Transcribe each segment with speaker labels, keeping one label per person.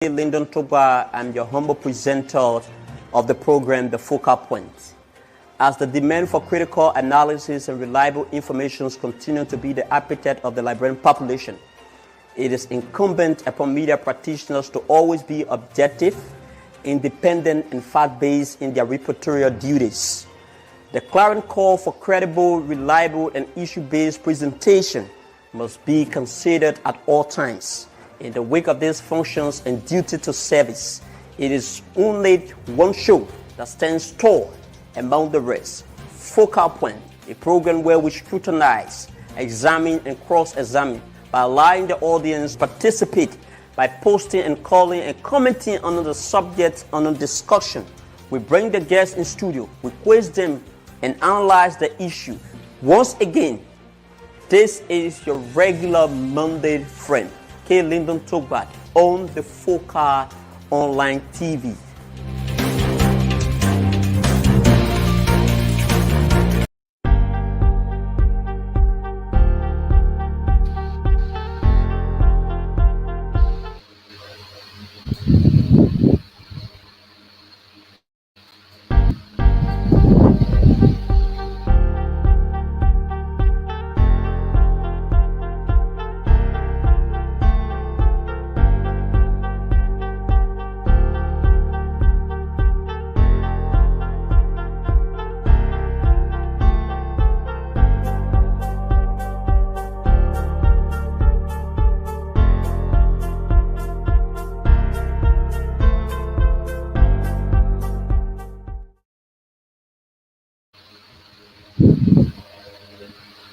Speaker 1: Lyndon Toba. I'm your humble presenter of the program, The Focal Point. As the demand for critical analysis and reliable information continues to be the appetite of the Liberian population, it is incumbent upon media practitioners to always be objective, independent, and fact-based in their reportorial duties. The clarion call for credible, reliable, and issue-based presentation must be considered at all times. In the wake of these functions and duty to service, it is only one show that stands tall among the rest. Focal Point, a program where we scrutinize, examine, and cross-examine by allowing the audience to participate by posting and calling and commenting on the subject under discussion. We bring the guests in studio, we quiz them, and analyze the issue. Once again, this is your regular Monday friend, K. Lyndon Toba, on the Focal Online TV.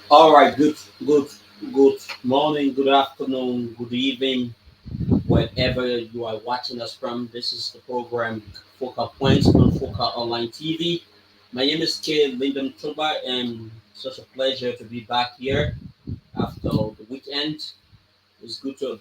Speaker 1: All right, good morning, good afternoon, good evening, wherever you are watching us from. This is the program Focal Points on Focal Online TV. My name is K. Lyndon Toba, and it's such a pleasure to be back here after the weekend. It's good to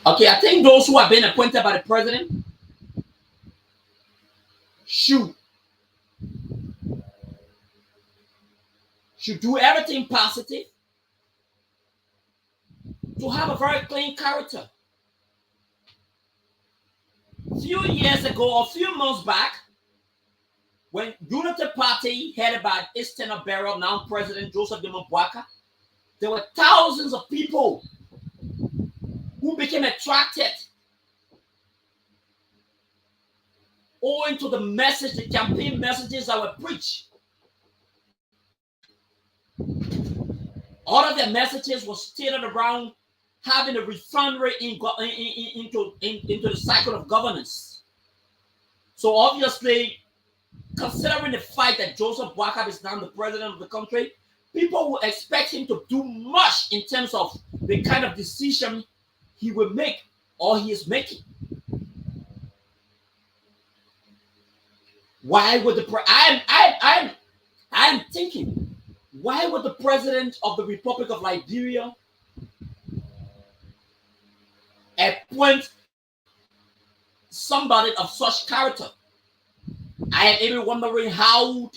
Speaker 2: Okay, I think those who have been appointed by the president should do everything positive to have a very clean character. A few years ago, a few months back, when Unity Party headed by Eastern Barrow, now President Joseph Demon Boaka, there were thousands of people who became attracted owing to the message, the campaign messages that were preached. All of their messages were stated around having a refinery into the cycle of governance. So obviously, considering the fact that Joseph Boakai is now the president of the country, people will expect him to do much in terms of the kind of decision he will make or he is making. Why would I'm thinking, why would the president of the Republic of Liberia appoint somebody of such character? I am even wondering how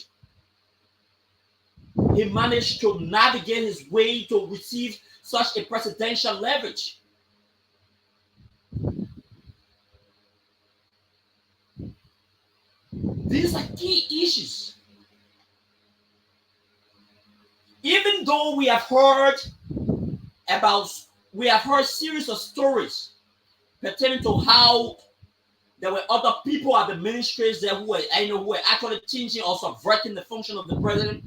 Speaker 2: he managed to navigate his way to receive such a presidential leverage. These are key issues. Even though we have heard series of stories pertaining to how there were other people at the ministries there who were actually changing or subverting the function of the president,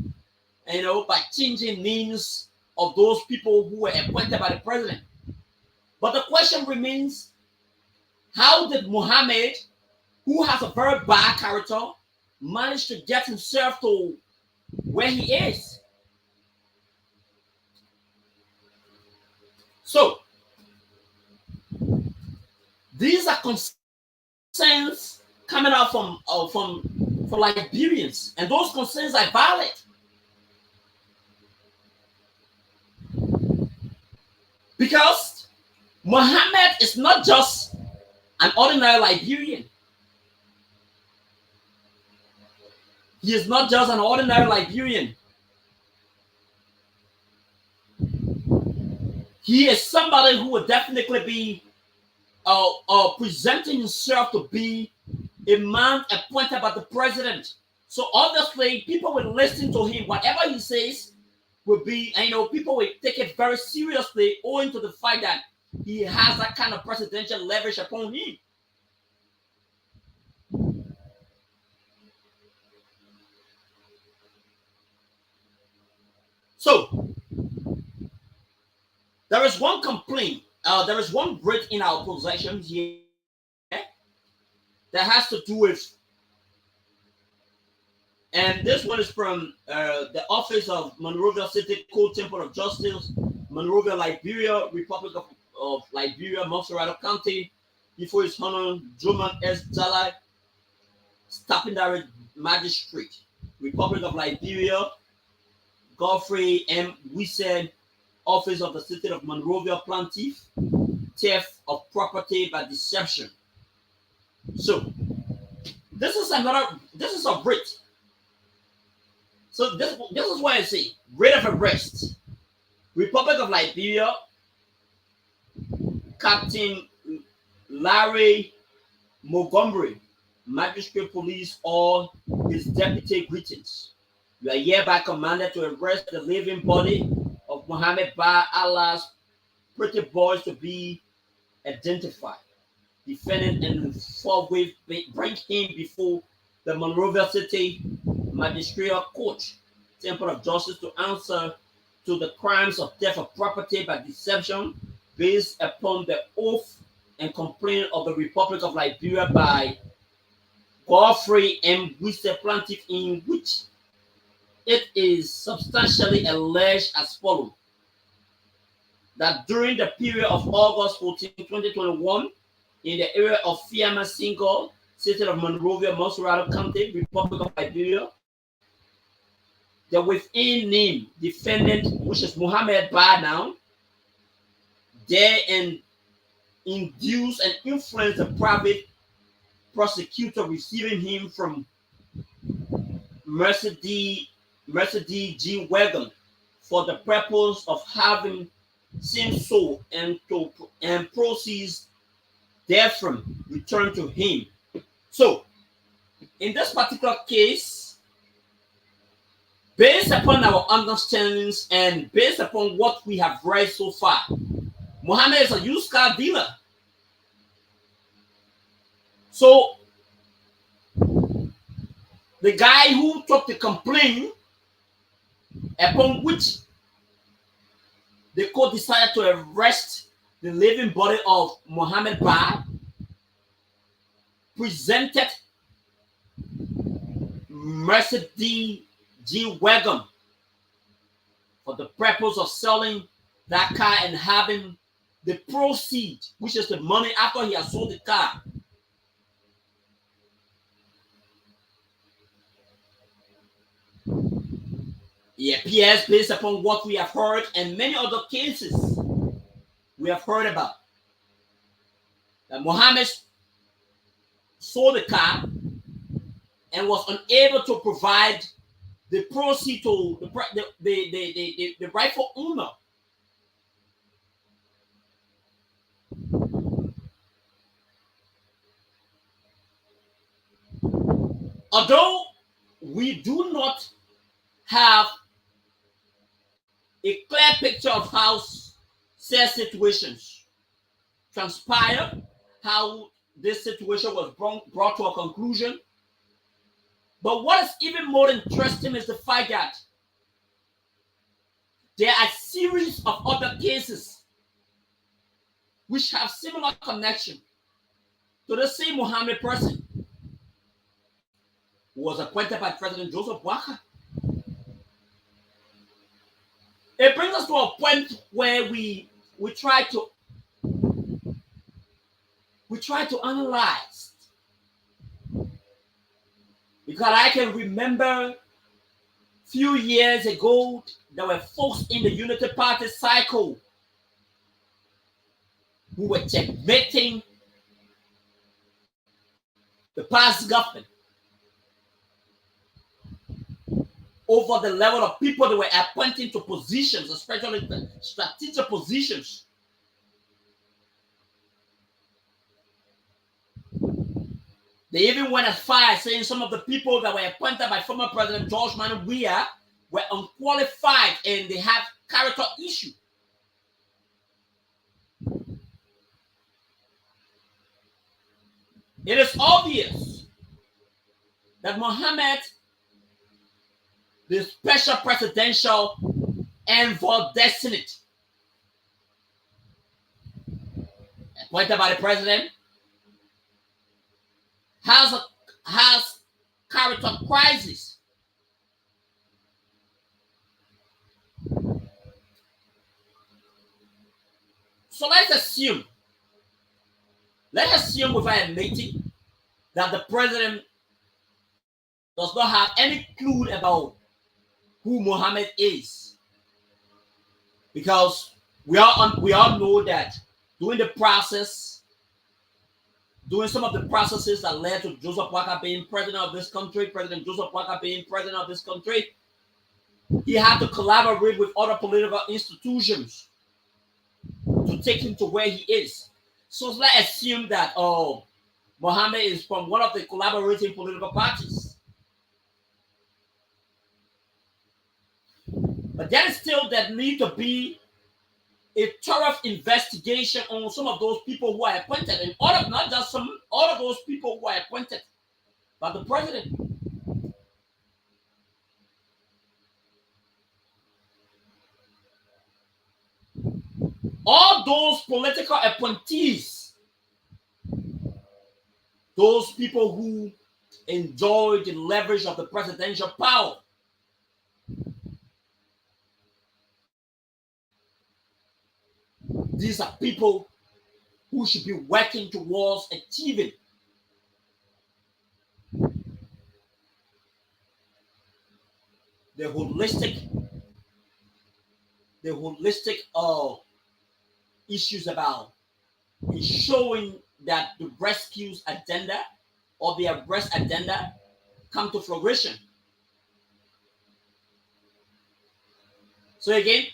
Speaker 2: by changing names of those people who were appointed by the president. But the question remains, how did Mohammed, who has a very bad character, manage to get himself to where he is? So, these are concerns coming out from Liberians, and those concerns are valid. Because Mohammed is not just an ordinary Liberian. He is not just an ordinary Liberian. He is somebody who will definitely be presenting himself to be a man appointed by the president. So obviously, people will listen to him. Whatever he says will be, people will take it very seriously, owing to the fact that he has that kind of presidential leverage upon him. So, there is one complaint. There is one writ in our possession here that has to do with, and this one is from the office of Monrovia City Co-Temple of Justice, Monrovia, Liberia, Republic of Liberia, Montserrat County, before his Honor Joman S. Jalai, Stapindari Magistrate, Republic of Liberia, Godfrey M. Wisen, Office of the City of Monrovia, Plaintiff, theft of property by deception. So, this is a writ. So this is what I say. Writ of arrest. Republic of Liberia, Captain Larry Montgomery, Magistrate Police, or his deputy greetings. You are hereby commanded to arrest the living body of Mohammed Ba Allah's pretty boys to be identified. Defendant and forthwith bring him before the Monrovia City Magistrate Court, Temple of Justice, to answer to the crimes of theft of property by deception based upon the oath and complaint of the Republic of Liberia by Godfrey M. Wise Plaintiff, in which it is substantially alleged as follows: that during the period of August 14, 2021, in the area of Fiama Single, City of Monrovia, Montserrat County, Republic of Liberia, the within name defendant, which is Mohammed Ba now, there and induce and influence the private prosecutor receiving him from Mercedes G. Wagon for the purpose of having seen so and proceeds therefrom returned to him. So, in this particular case, based upon our understandings and based upon what we have read so far, Mohammed is a used car dealer. So, the guy who took the complaint, upon which the court decided to arrest the living body of Mohammed Ba, presented Mercedes G Wagon for the purpose of selling that car and having the proceeds, which is the money after he has sold the car. It appears, based upon what we have heard and many other cases we have heard about, that Mohammed sold the car and was unable to provide the proceeds to the rightful owner. Although we do not have a clear picture of how said situations transpired, how this situation was brought to a conclusion. But what is even more interesting is the fact that there are a series of other cases which have similar connection to the same Mohammed person who was appointed by President Joseph Boakai. It brings us to a point where we try to analyze, because I can remember few years ago there were folks in the Unity Party cycle who were checkmating the past government over the level of people they were appointing to positions, especially strategic positions. They even went as far as saying some of the people that were appointed by former President George Manneh Weah were unqualified and they have character issue. It is obvious that Mohammed, the special presidential envoy designate, appointed by the president, has character crisis. So let's assume without admitting that the president does not have any clue about who Mohammed is, because we all know that during some of the processes that led to Joseph Boakai being president of this country, he had to collaborate with other political institutions to take him to where he is. So let's assume that Mohammed is from one of the collaborating political parties. But there is still that need to be a thorough investigation on some of those people who are appointed, and not just some, all of those people who are appointed by the president. All those political appointees, those people who enjoy the leverage of the presidential power, these are people who should be working towards achieving the holistic issues about in showing that the rescue's agenda or the arrest agenda come to fruition. So again,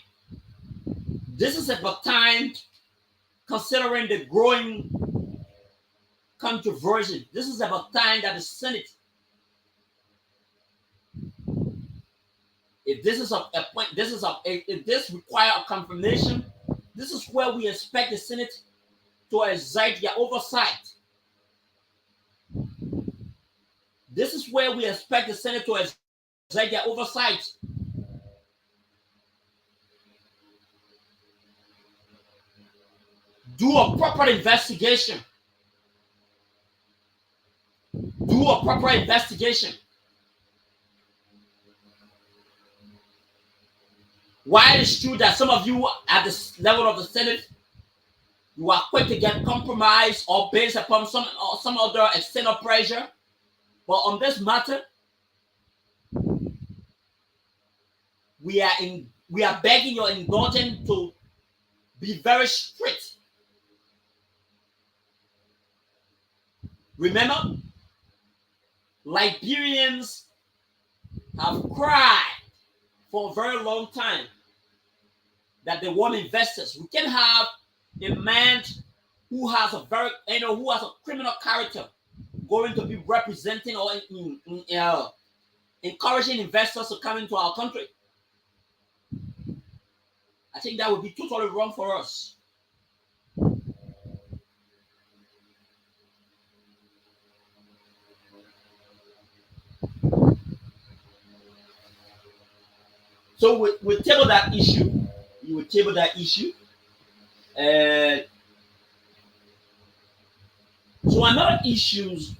Speaker 2: this is about time, considering the growing controversy. This is about time that the Senate, if this is a point, if this require a confirmation, this is where we expect the Senate to exert their oversight. This is where we expect the Senate to exert their oversight. Do a proper investigation. Do a proper investigation. While it's true that some of you at the level of the Senate, you are quick to get compromised or based upon some other external pressure, but on this matter, we are begging your indulgence to be very strict. Remember, Liberians have cried for a very long time that they want investors. We can have a man who has a who has a criminal character going to be representing or encouraging investors to come into our country. I think that would be totally wrong for us. So we table that issue. You will table that issue. So another issues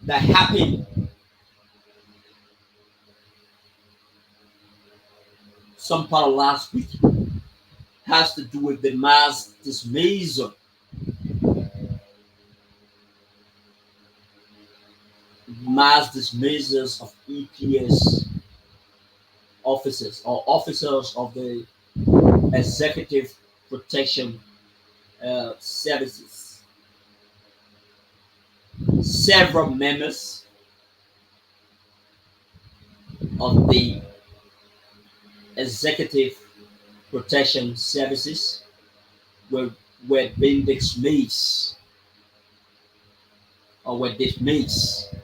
Speaker 2: that happened some part of last week has to do with the mass dismissal. Mass dismissals of EPS officers or officers of the Executive Protection Services. Several members of the Executive Protection Services were being dismissed or were dismissed.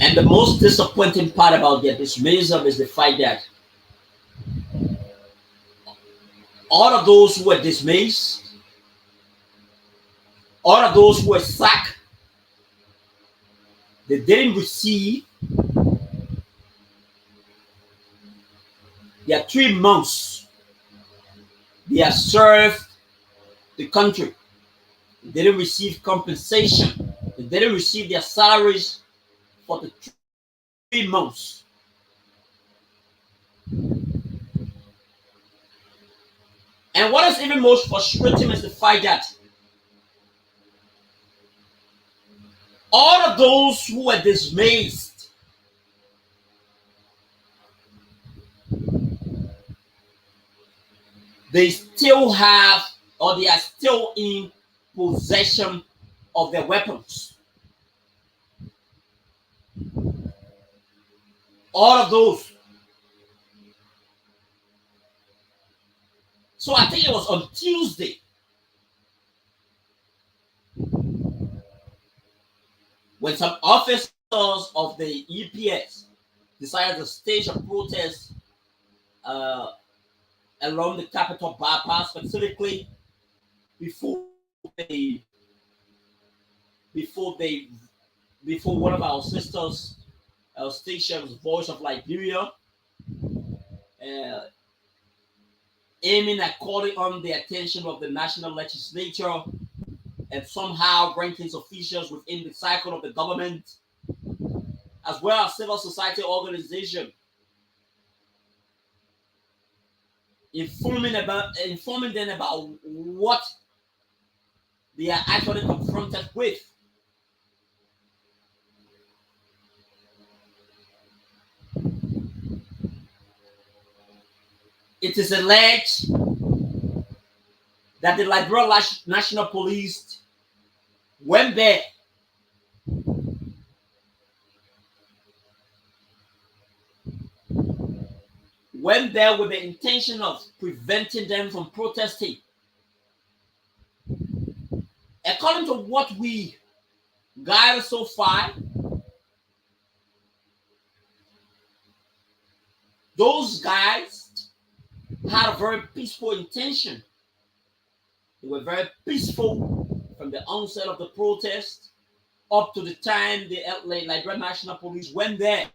Speaker 2: And the most disappointing part about their dismissal is the fact that all of those who were dismissed, all of those who were sacked, they didn't receive their 3 months they have served the country. They didn't receive compensation. They didn't receive their salaries for the 3 months. And what is even most frustrating is the fact that all of those who were dismissed, they still have, or they are still in possession of their weapons. All of those. So I think it was on Tuesday when some officers of the EPS decided to stage a protest along the Capitol bypass, specifically before one of our sisters stations, Voice of Liberia, aiming at calling on the attention of the national legislature and somehow rankings officials within the cycle of the government, as well as civil society organization, informing them about what they are actually confronted with. it is alleged that the Liberia National Police went there with the intention of preventing them from protesting. According to what we gathered so far, those guys had a very peaceful intention. They were very peaceful from the onset of the protest up to the time the Liberia National Police went there.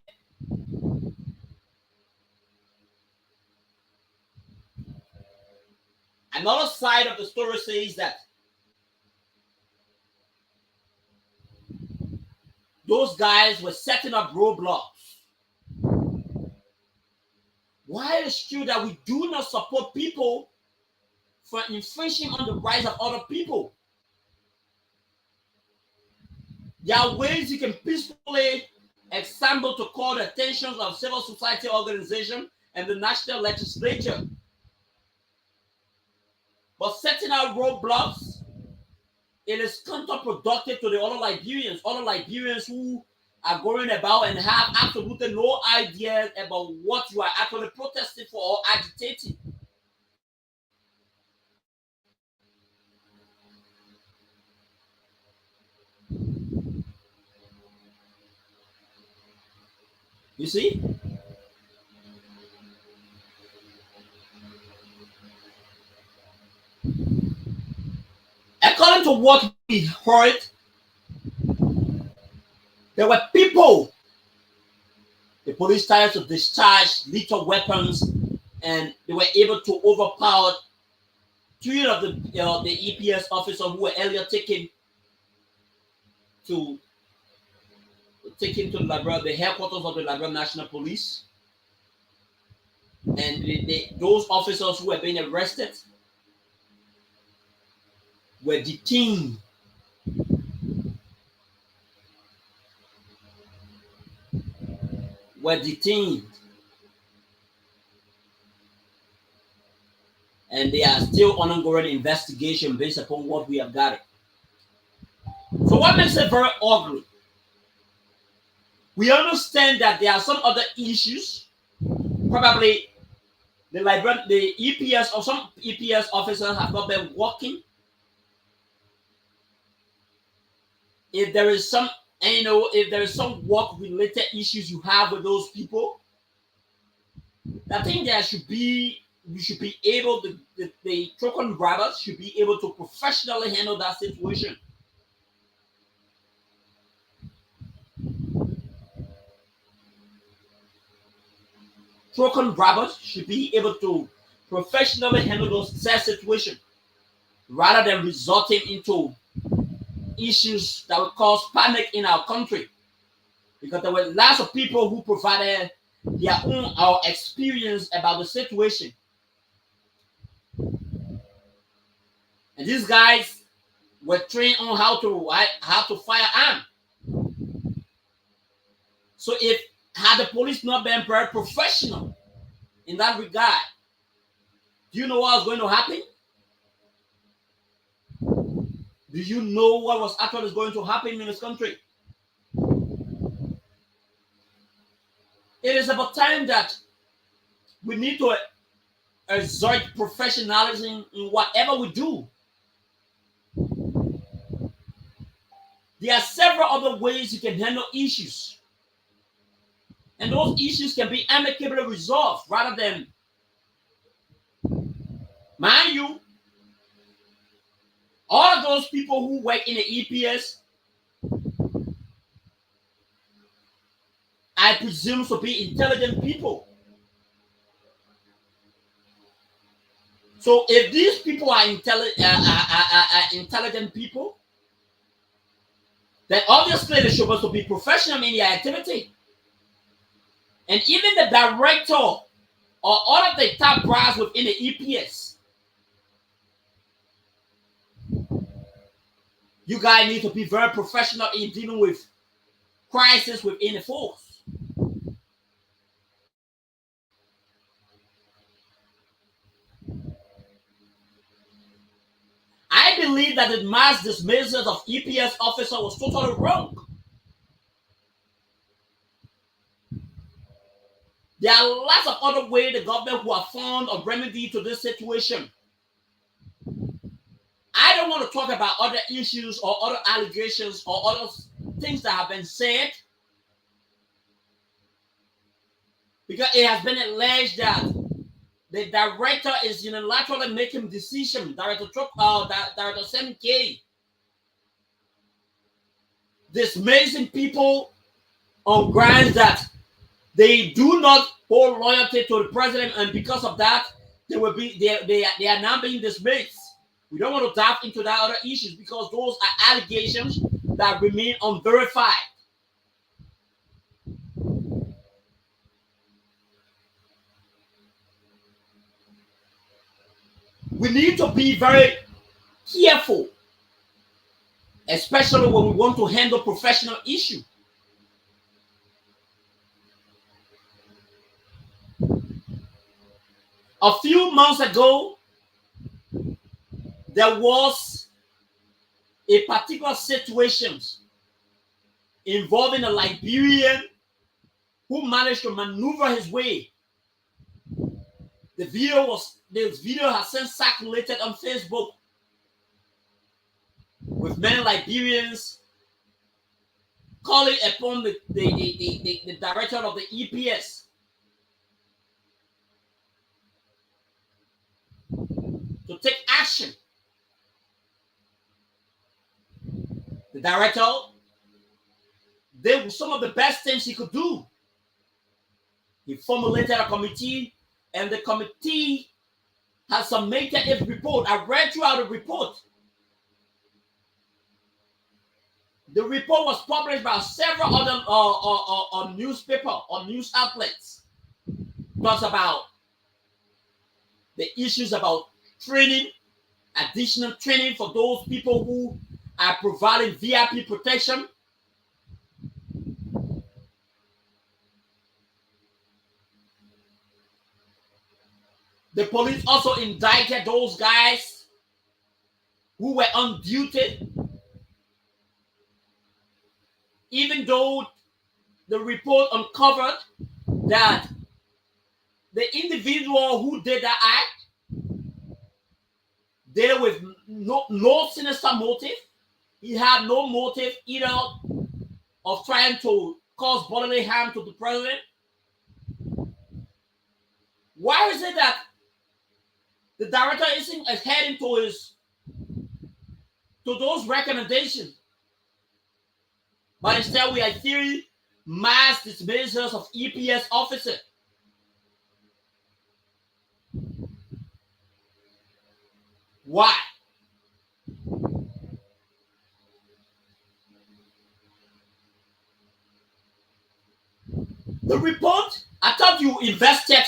Speaker 2: Another side of the story says that those guys were setting up roadblocks. While it's true that we do not support people for infringing on the rights of other people, there are ways you can peacefully assemble to call the attention of civil society organizations and the national legislature. But setting out roadblocks, it is counterproductive to the other Liberians who are going about and have absolutely no idea about what you are actually protesting for or agitating. You see? According to what we heard, there were people the police started to discharge lethal weapons, and they were able to overpower 3 of the EPS officers who were earlier taken to the headquarters of the Liberia National Police. And those officers who were being arrested were detained. And they are still on ongoing investigation based upon what we have got. So what makes it very ugly? We understand that there are some other issues. Probably the EPS or some EPS officers have not been working. If there is some, if there is some work-related issues you have with those people, I think we should be able to, the token brothers should be able to professionally handle that situation. Token brothers should be able to professionally handle that situation rather than resulting into issues that would cause panic in our country, because there were lots of people who provided their own experience about the situation, and these guys were trained on how to fire arms. So had the police not been very professional in that regard, do you know what was going to happen? Do you know what was actually going to happen in this country? It is about time that we need to exert professionalism in whatever we do. There are several other ways you can handle issues, and those issues can be amicably resolved rather than, mind you, all of those people who work in the EPS, I presume to be intelligent people. So if these people are intelligent people, then obviously they're supposed to be professional in their activity. And even the director or all of the top brass within the EPS, you guys need to be very professional in dealing with crisis within the force. believe that the mass dismissal of EPS officer was totally wrong. There are lots of other ways the government who have found a remedy to this situation. I don't want to talk about other issues or other allegations or other things that have been said, because it has been alleged that the director is unilaterally making decisions. Director Sam K dismissing people on grounds that they do not hold loyalty to the president, and because of that, they are now being dismissed. We don't want to dive into that other issues because those are allegations that remain unverified. We need to be very careful, especially when we want to handle professional issues. A few months ago, there was a particular situation involving a Liberian who managed to maneuver his way. This video has since circulated on Facebook, with many Liberians calling upon the director of the EPS to take action. The director did some of the best things he could do. He formulated a committee, and the committee has submitted its report. I read throughout the report. The report was published by several other newspaper or news outlets. Talks about the issues about training, additional training for those people who are providing VIP protection. The police also indicted those guys who were on duty, even though the report uncovered that the individual who did that act did it with no sinister motive. He had no motive either of trying to cause bodily harm to the president. Why is it that the director isn't adhering to those recommendations, but instead we are hearing mass dismissals of EPS officers? Why? The report, I thought you invested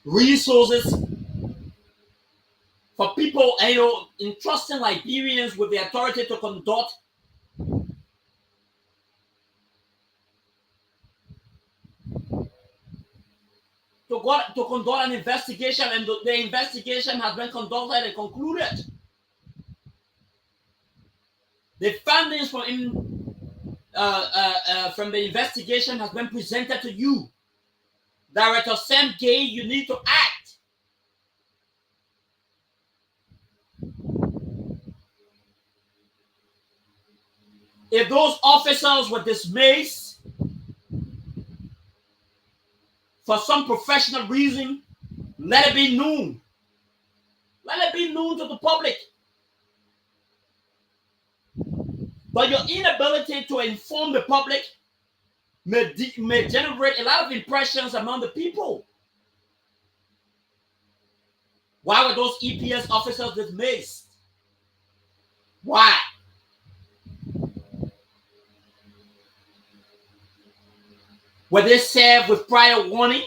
Speaker 2: resources for people, entrusting Liberians with the authority to conduct an investigation, and the investigation has been conducted and concluded. The findings from the investigation has been presented to you. Director Sam Gay, you need to act. If those officers were dismissed for some professional reason, let it be known. Let it be known to the public. But your inability to inform the public may generate a lot of impressions among the people. Why were those EPS officers dismissed? Why? Were they served with prior warning?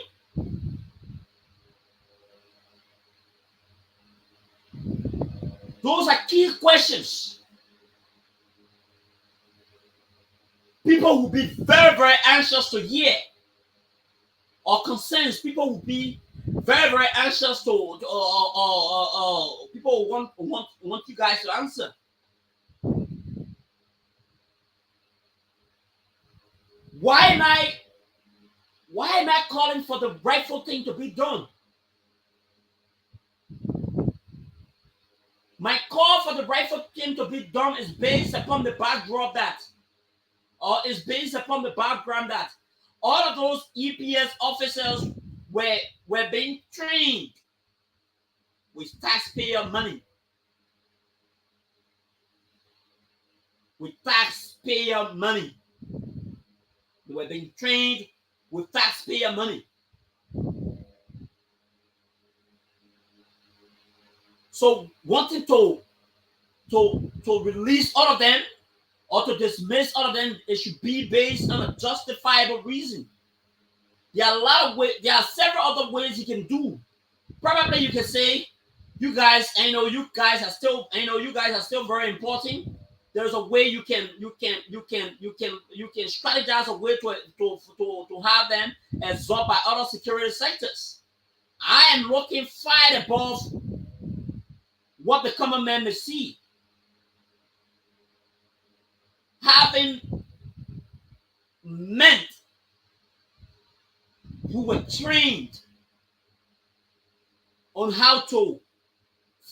Speaker 2: Those are key questions. People will be very, very anxious to hear, or concerns. People will be very, very anxious to people want you guys to answer. Why am I calling for the rightful thing to be done? My call for the rightful thing to be done is based upon the backdrop that, or is based upon the background that all of those EPS officers were being trained with taxpayer money. With taxpayer money. They were being trained with taxpayer money. So wanting to release all of them or to dismiss all of them, it should be based on a justifiable reason. There are a lot of ways, there are several other ways you can do. Probably you can say, you guys are still very important. There's a way you can strategize a way to have them absorbed by other security sectors. I am looking far above what the common man may see. Having men who were trained on how to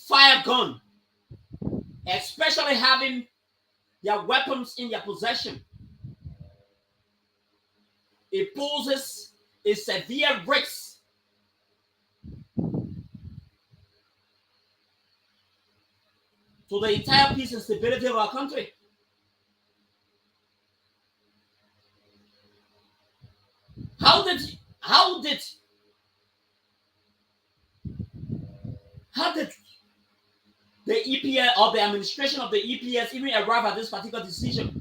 Speaker 2: fire a gun, especially having their weapons in their possession, it poses a severe risk to the entire peace and stability of our country. How did the EPS or the administration of the EPS even arrive at this particular decision?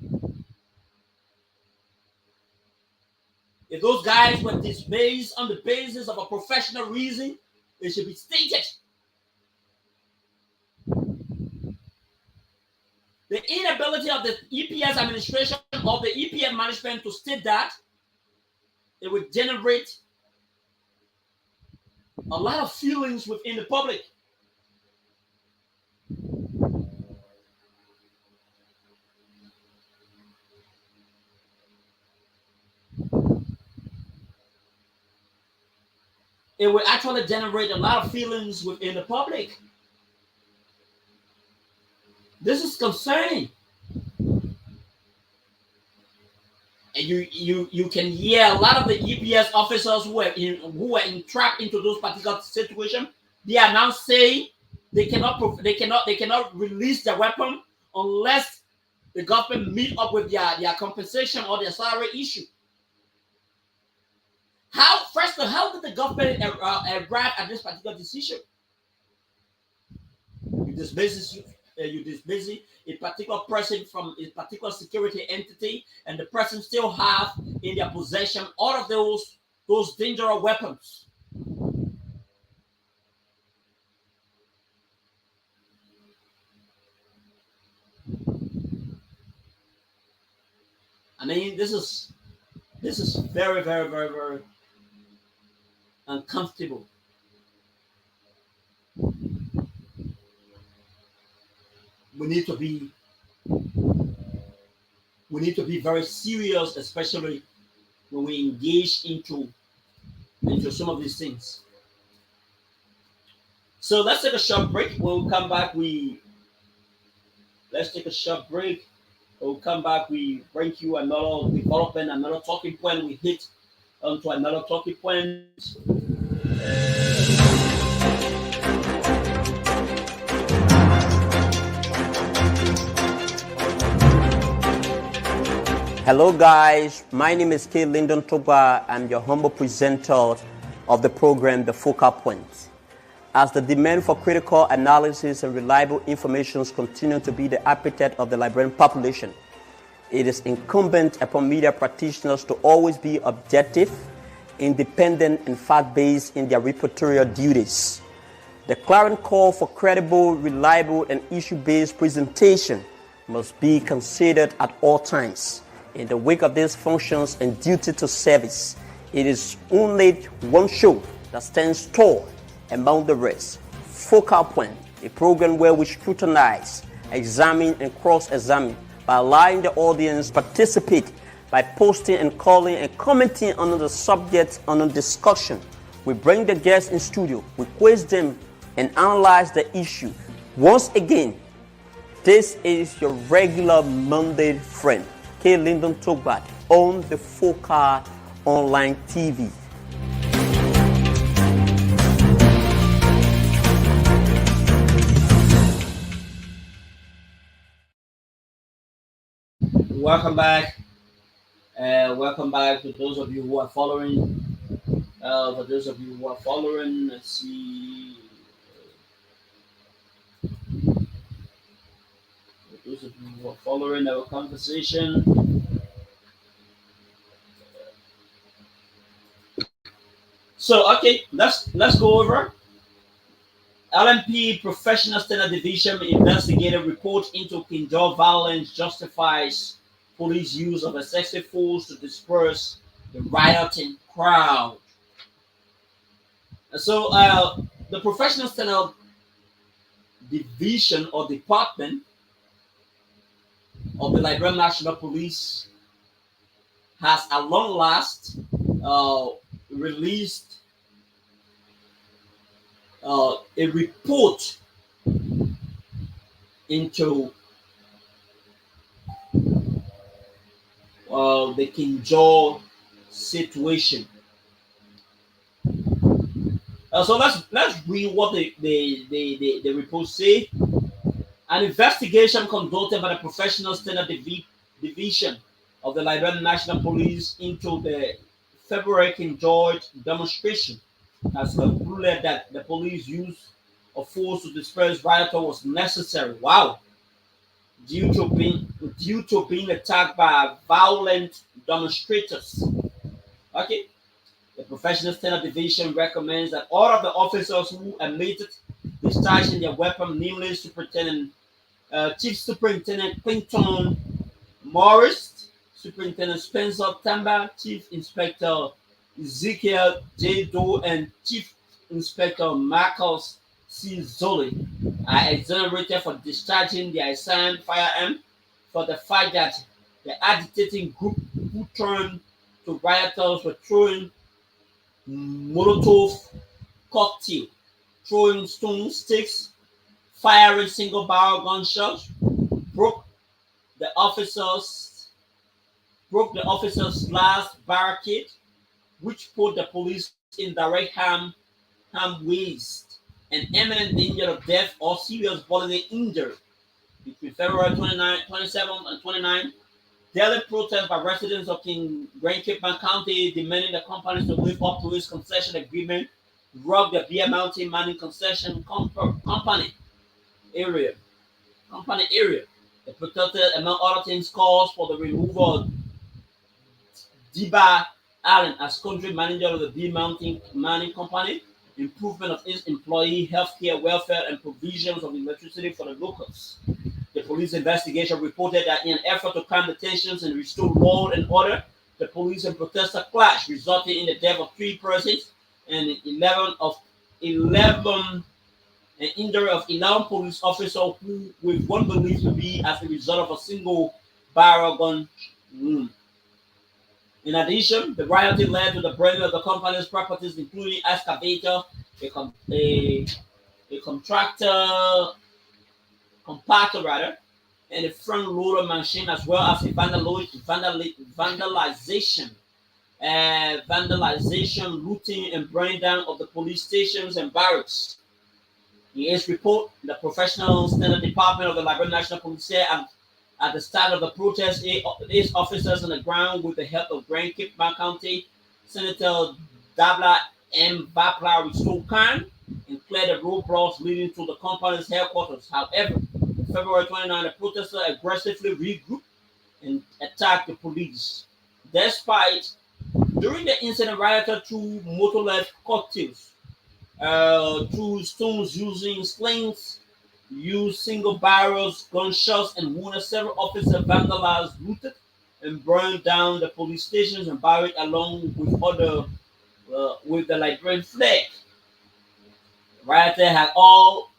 Speaker 2: If those guys were dismissed on the basis of a professional reason, it should be stated. The inability of the EPS administration or the EPS management to state that, it would generate a lot of feelings within the public. It would actually generate a lot of feelings within the public. This is concerning. And you can hear a lot of the EPS officers who were entrapped into those particular situations. They are now saying they cannot release their weapon unless the government meet up with their compensation or their salary issue. How did the government arrive at this particular decision? You dismiss a particular person from a particular security entity, and the person still have in their possession all of those dangerous weapons. I mean, this is very, very, very, very uncomfortable. We need to be very serious, especially when we engage into some of these things. So let's take a short break. When we come back, let's take a short break. When we come back, we bring you another development, another talking point. We hit onto another talking point.
Speaker 1: Hello guys, my name is K. Lyndon Toba. I'm your humble presenter of the program, The Focal Point. As the demand for critical analysis and reliable information continue to be the appetite of the Liberian population, it is incumbent upon media practitioners to always be objective, independent, and fact-based in their reportorial duties. The clarion call for credible, reliable, and issue-based presentation must be considered at all times. In the wake of these functions and duty to service, it is only one show that stands tall among the rest. Focal Point, a program where we scrutinize, examine, and cross-examine by allowing the audience to participate by posting and calling and commenting on the subject under discussion. We bring the guests in studio, we quiz them, and analyze the issue. Once again, this is your regular Monday friend, K. Lyndon Togbat, on the Focal Online TV.
Speaker 2: Welcome back. Welcome back to those of you who are following. For those of you who are following, let's see. For those of you who are following our conversation. So, okay, let's go over. LMP Professional Standard Division investigative report into Kinjal violence justifies police use of excessive force to disperse the rioting crowd. So, the Professional Standard Division or Department of the Liberian National Police has, at long last, released a report into the Kinjal situation. So let's read what the report say. An investigation conducted by the Professional Standard Division of the Liberian National Police into the February Kinjal demonstration has concluded that the police use of force to disperse rioters was necessary. Wow! Due to being attacked by violent demonstrators. Okay. The Professional Standard Division recommends that all of the officers who admitted discharging their weapon, namely Chief Superintendent Clinton Morris, Superintendent Spencer Tamba, Chief Inspector Ezekiel J. Doe, and Chief Inspector Marcus C. Zoli are exonerated for discharging their assigned firearm for the fact that the agitating group who turned to rioters were throwing Molotov cocktail, throwing stone sticks, firing single barrel gunshots, broke the officers' glass barricade, which put the police in direct harm ways and imminent danger of death or serious bodily injury. Between February 27 and 29, daily protests by residents of Grand Cape County demanding the companies to live up to its concession agreement rocked the Bear Mountain Mining Concession Company area. The protesters, among other things, calls for the removal of Diba Allen as country manager of the Bear Mountain Mining Company, improvement of its employee health care, welfare, and provisions of electricity for the locals. The police investigation reported that in an effort to calm the tensions and restore law and order, the police and protester clash, resulting in the death of 3 persons and 11 injury of 11 police officers who, with one believed to be as a result of a single barrel gun wound. In addition, the rioting led to the burning of the company's properties, including excavator, a compactor, and a front loader machine, as well as a vandalization, looting, and burning down of the police stations and barracks. In its report, the Professional Standard Department of the Liberian National Police said at the start of the protest, its officers on the ground, with the help of Grand Cape County Senator Dabla M. Bapla, restored calm and cleared the roadblocks leading to the company's headquarters. However, on February 29, the protesters aggressively regrouped and attacked the police. During the incident, rioters threw Molotov cocktails, threw stones using slings, used single barrels, gunshots, and wounded several officers, vandalized, looted, and burned down the police stations and barracks along with other with the Liberian flag. Right there had all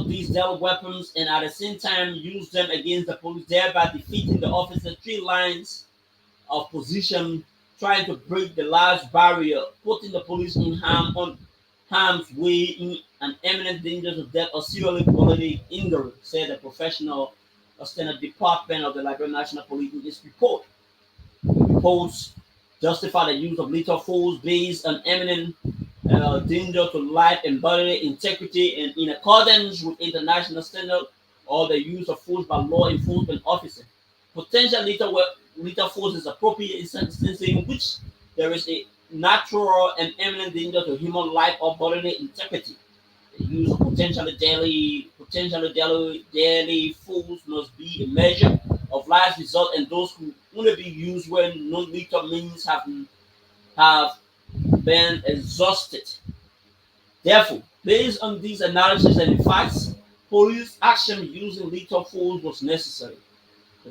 Speaker 2: these deadly weapons and at the same time used them against the police, thereby defeating the officers' three lines of position, trying to break the large barrier, putting the police in harm's way in an imminent danger of death or seriously bodily injury, said the professional standard department of the Liberian National Police in this report. The reports justify the use of lethal force based on imminent danger to life and bodily integrity and in accordance with international standards or the use of force by law enforcement officers. Potential lethal force is appropriate in instances in which there is a natural and imminent danger to human life or bodily integrity. The use of potentially deadly force must be a measure of last resort, and those who only be used when non-lethal means have been exhausted. Therefore, based on these analyses and facts, police action using lethal force was necessary. The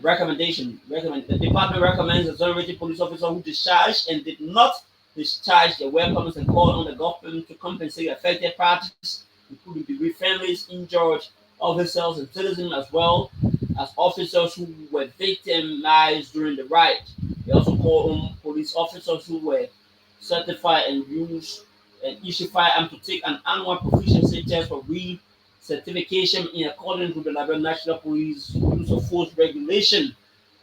Speaker 2: department recommends exonerating police officers who discharged and did not discharge their weapons and call on the government to compensate affected parties, including bereaved families, injured officers, and citizens, as well as officers who were victimized during the riot. They also called on police officers who were certified and use and issue firearms to take an annual proficiency test for certification in accordance with the Liberian National Police Use of Force Regulation.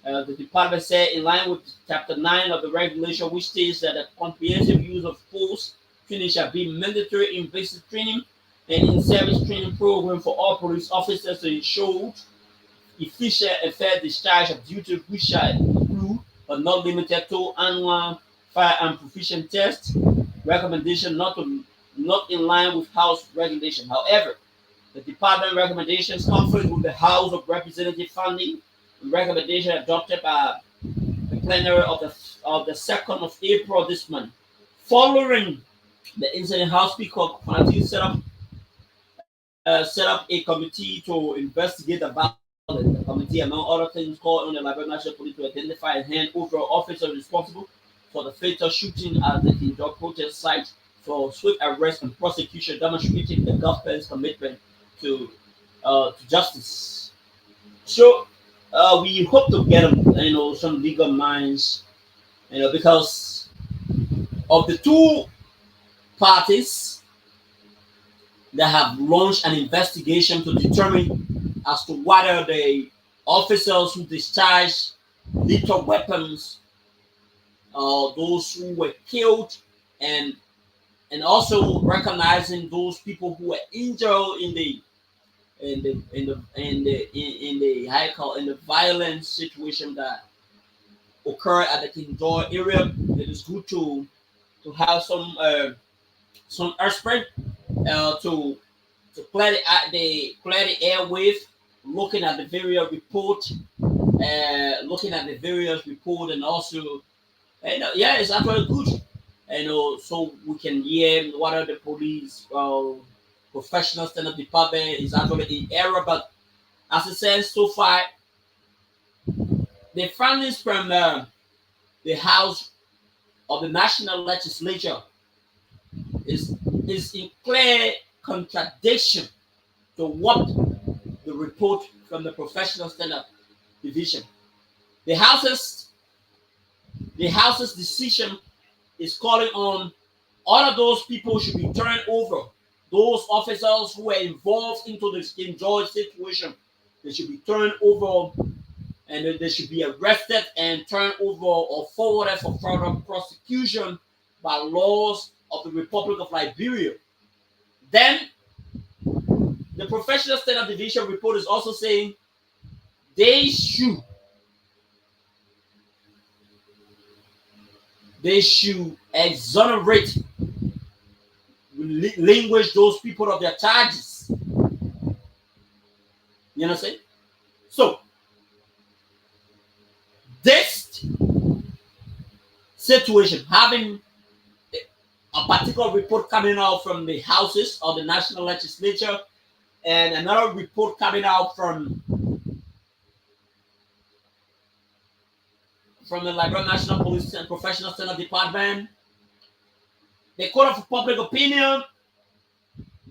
Speaker 2: The department said, in line with Chapter 9 of the regulation, which states that a comprehensive use of force training shall be mandatory in basic training and in service training program for all police officers to ensure efficient and fair discharge of duties, which shall include but not limited to annual firearm proficiency test. Recommendation not in line with House regulation. However, the department recommendations conflict with the House of Representative funding recommendation adopted by the plenary of the 2nd of April this month. Following the incident, House Speaker Fanati set up a committee to investigate the violence. The committee, among other things, called on the Liberian National Police to identify and hand over officers responsible for the fatal shooting at the indoor protest site for swift arrest and prosecution, demonstrating the government's commitment to justice. So we hope to get some legal minds, because of the two parties that have launched an investigation to determine as to whether the officers who discharged lethal weapons, those who were killed, and also recognizing those people who were injured in the violent situation that occurred at the Kindor area. It is good to have some expert to clear the airwave, looking at the various report, and also, it's actually good. So we can hear what are the police professional standard department is actually in error. But as it says so far, the findings from the House of the National Legislature is in clear contradiction to what the report from the professional standard division. The House's decision is calling on all of those people should be turned over. Those officers who were involved into this King George situation, they should be turned over, and they should be arrested and turned over or forwarded for further prosecution by laws of the Republic of Liberia. Then the professional standard division report is also saying they should exonerate, relinquish those people of their charges. You understand? So this situation, having a particular report coming out from the houses of the National Legislature and another report coming out from the Liberian National Police and Professional Standard Department, the court of public opinion,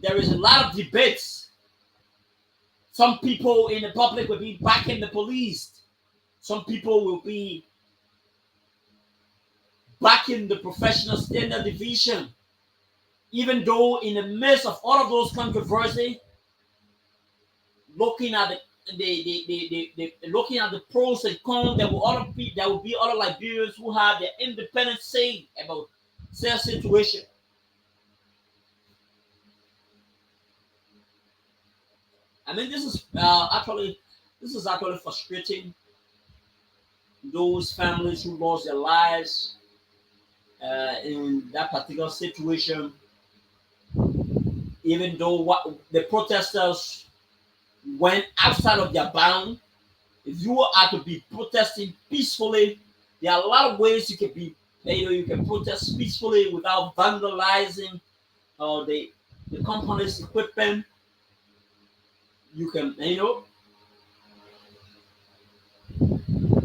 Speaker 2: there is a lot of debates. Some people in the public will be backing the police. Some people will be backing the professional standard division. Even though in the midst of all of those controversy, looking at looking at the pros and cons, there will be other Liberians who have their independent say about their situation. I mean, this is actually frustrating. Those families who lost their lives in that particular situation, even though what the protesters went outside of their bound. If you are to be protesting peacefully, there are a lot of ways you can be. You can protest peacefully without vandalizing the company's equipment. You can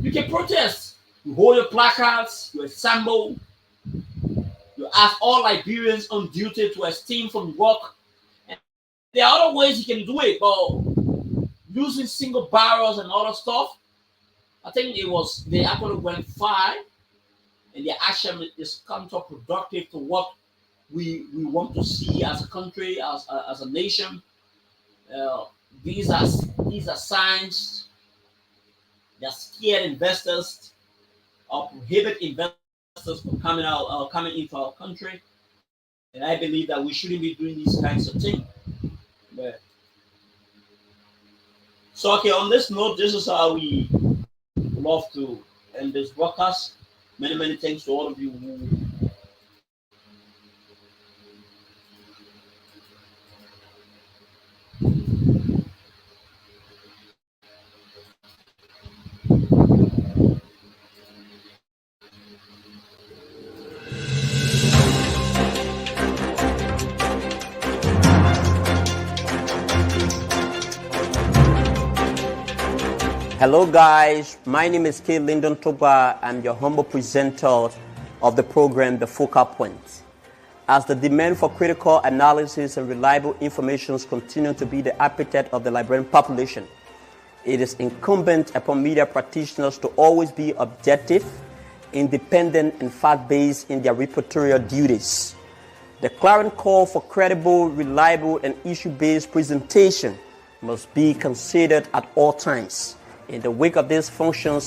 Speaker 2: you can protest. You hold your placards. You assemble. You ask all Liberians on duty to abstain from work. And there are other ways you can do it, but using single barrels and other stuff, I think they actually went far, and their action is counterproductive to what we want to see as a country, as a nation. These are signs that scare investors or prohibit investors from coming into our country, and I believe that we shouldn't be doing these kinds of things. But, so okay, on this note, this is how we love to end this broadcast. Many thanks to all of you who
Speaker 1: Hello guys, my name is K. Lyndon Toba. I'm your humble presenter of the program, The Focal Point. As the demand for critical analysis and reliable information continues to be the appetite of the Liberian population, it is incumbent upon media practitioners to always be objective, independent, and fact-based in their reportorial duties. The clarion call for credible, reliable, and issue-based presentation must be considered at all times. In the wake of these functions,